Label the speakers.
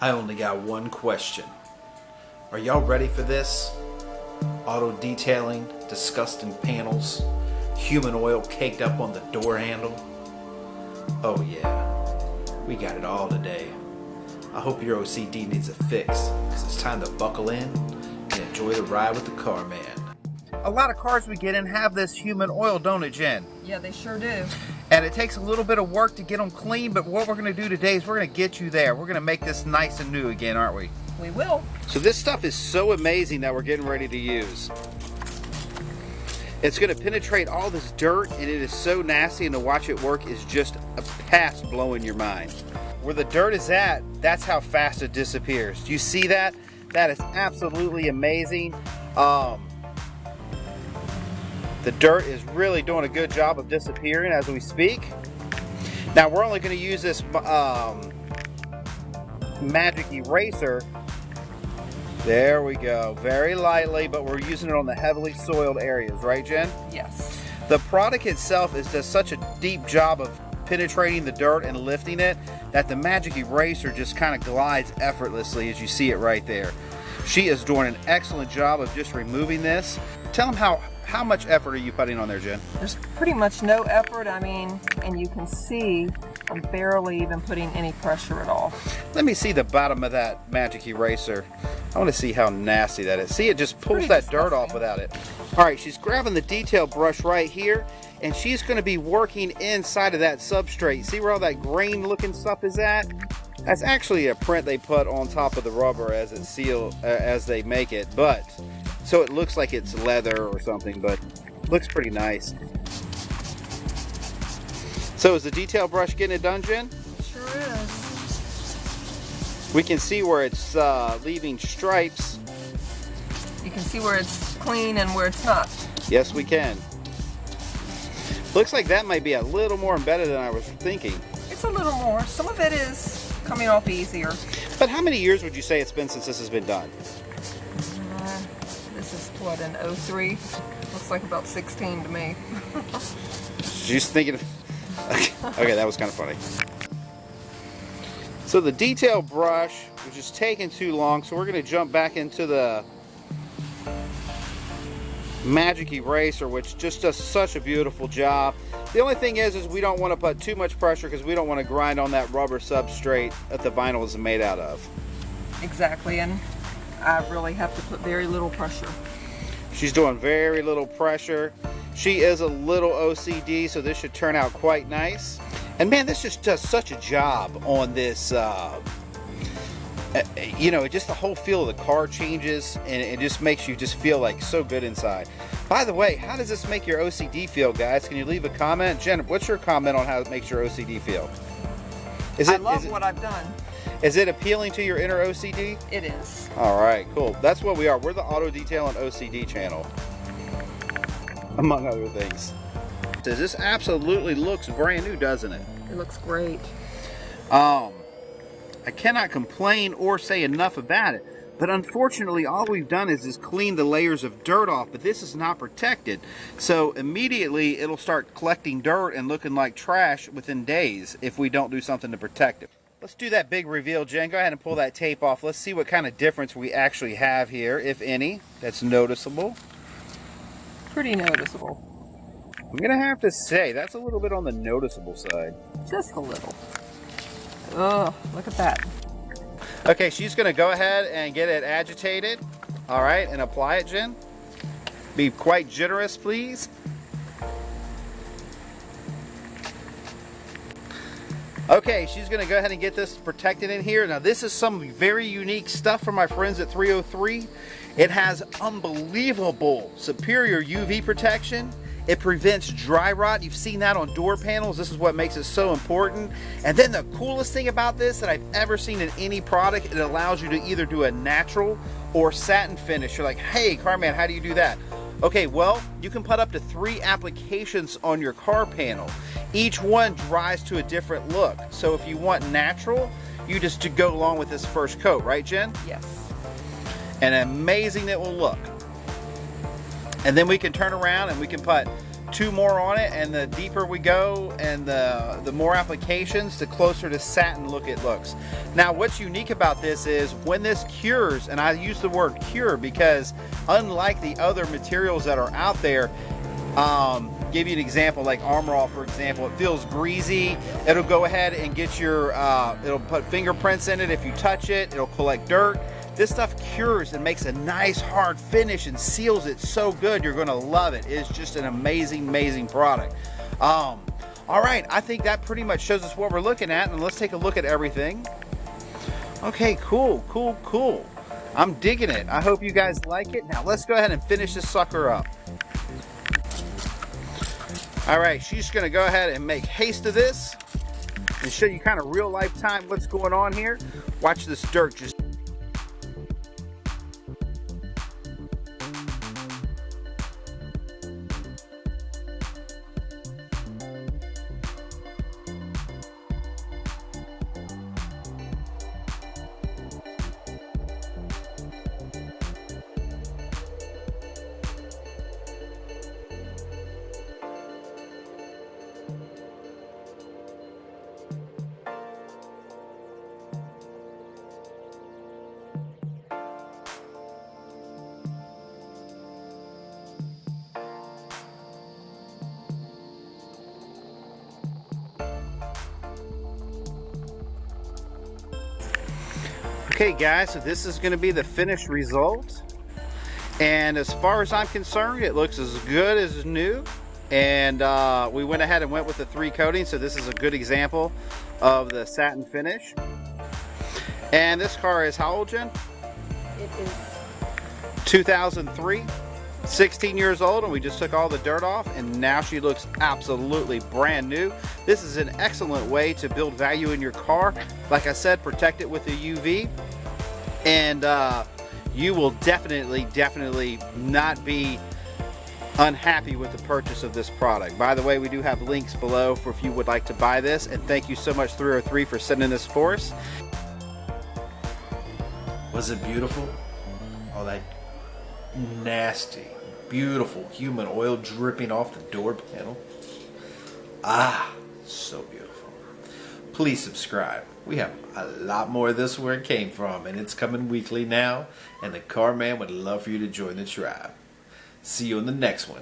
Speaker 1: I only got one question. Are y'all ready for this? Auto detailing, disgusting panels, human oil caked up on the door handle. Oh yeah, we got it all today. I hope your OCD needs a fix, because it's time to buckle in and enjoy the ride with the car man. A lot of cars we get in have this human oil, don't it, Jen?
Speaker 2: Yeah, they sure do.
Speaker 1: And it takes a little bit of work to get them clean, but what we're going to do today is we're going to get you there. We're going to make this nice and new again, aren't we?
Speaker 2: We will.
Speaker 1: So this stuff is so amazing that we're getting ready to use. It's going to penetrate all this dirt, and it is so nasty, and to watch it work is just a past blowing your mind. Where the dirt is at, that's how fast it disappears. Do you see that? That is absolutely amazing. The dirt is really doing a good job of disappearing as we speak. Now we're only going to use this magic eraser. There we go. Very lightly, but we're using it on the heavily soiled areas, right, Jen?
Speaker 2: Yes.
Speaker 1: The product itself does such a deep job of penetrating the dirt and lifting it that the magic eraser just kind of glides effortlessly, as you see it right there. She is doing an excellent job of just removing this. Tell them how much effort are you putting on there, Jen?
Speaker 2: There's pretty much no effort, and you can see I'm barely even putting any pressure at all.
Speaker 1: Let me see the bottom of that magic eraser. I want to see how nasty that is. See, it just pulls that dirt off without it. All right, she's grabbing the detail brush right here, and she's going to be working inside of that substrate. See where all that grain looking stuff is at? That's actually a print they put on top of the rubber as it seals, as they make it, but so it looks like it's leather or something, but looks pretty nice. So is the detail brush getting it done, Jen?
Speaker 2: Sure is.
Speaker 1: We can see where it's leaving stripes.
Speaker 2: You can see where it's clean and where it's not.
Speaker 1: Yes, we can. Looks like that might be a little more embedded than I was thinking.
Speaker 2: It's a little more. Some of it is coming off easier.
Speaker 1: But how many years would you say it's been since this has been done?
Speaker 2: This is what, in 03? Looks like about 16 to me.
Speaker 1: She's thinking. Okay, that was kind of funny. So the detail brush was just taking too long, so we're going to jump back into the magic eraser, which just does such a beautiful job. The only thing is we don't want to put too much pressure because we don't want to grind on that rubber substrate that the vinyl is made out of.
Speaker 2: Exactly, and I really have to put very little pressure.
Speaker 1: She's doing very little pressure. She is a little OCD, so this should turn out quite nice. And man, this just does such a job on this, you know, just the whole feel of the car changes, and it just makes you just feel like so good inside. By the way, how does this make your OCD feel, guys? Can you leave a comment? Jen, what's your comment on how it makes your OCD feel?
Speaker 2: I love what I've done.
Speaker 1: Is it appealing to your inner OCD?
Speaker 2: It is.
Speaker 1: All right, cool. That's what we are. We're the Auto Detail and OCD channel, among other things. This absolutely looks brand new, doesn't it?
Speaker 2: It looks great.
Speaker 1: I cannot complain or say enough about it. But unfortunately, all we've done is clean the layers of dirt off, but this is not protected. So immediately it'll start collecting dirt and looking like trash within days if we don't do something to protect it. Let's do that big reveal, Jen. Go ahead and pull that tape off. Let's see what kind of difference we actually have here, if any, that's noticeable.
Speaker 2: Pretty noticeable.
Speaker 1: I'm going to have to say, that's a little bit on the noticeable side.
Speaker 2: Just a little. Oh, look at that.
Speaker 1: Okay, she's going to go ahead and get it agitated. All right, and apply it, Jen. Be quite generous, please. Okay, she's going to go ahead and get this protected in here. Now, this is some very unique stuff from my friends at 303. It has unbelievable superior UV protection. It prevents dry rot. You've seen that on door panels. This is what makes it so important. And then the coolest thing about this that I've ever seen in any product, it allows you to either do a natural or satin finish. You're like, hey, Carman, how do you do that? Okay, well, you can put up to 3 applications on your car panel. Each one dries to a different look. So if you want natural, you just to go along with this first coat, right, Jen?
Speaker 2: Yes.
Speaker 1: And amazing it will look. And then we can turn around and we can put 2 more on it, and the deeper we go and the more applications, the closer to satin look it looks. Now what's unique about this is when this cures, and I use the word cure because unlike the other materials that are out there, give you an example like Armor All, for example, it feels greasy. It'll go ahead and get your, it'll put fingerprints in it. If you touch it, it'll collect dirt. This stuff cures and makes a nice hard finish and seals it so good. You're gonna love it. It's just an amazing, amazing product. All right, I think that pretty much shows us what we're looking at, and let's take a look at everything. Okay, cool, cool, cool. I'm digging it. I hope you guys like it. Now let's go ahead and finish this sucker up. All right, she's gonna go ahead and make haste of this and show you kind of real life time what's going on here. Watch this dirt just Okay guys, so this is going to be the finished result, and as far as I'm concerned it looks as good as new, and we went ahead and went with the 3 coatings, so this is a good example of the satin finish. And this car is how old, Jen?
Speaker 2: It is
Speaker 1: 2003, 16 years old, and we just took all the dirt off, and now she looks absolutely brand new. This is an excellent way to build value in your car. Like I said, protect it with the UV, and you will definitely not be unhappy with the purchase of this product. By the way, we do have links below for if you would like to buy this, and thank you so much 303 for sending this for us.
Speaker 3: Was it beautiful? All that nasty, beautiful human oil dripping off the door panel. Ah, so beautiful. Please subscribe. We have a lot more of this where it came from, and it's coming weekly now, and the Car Man would love for you to join the tribe. See you in the next one.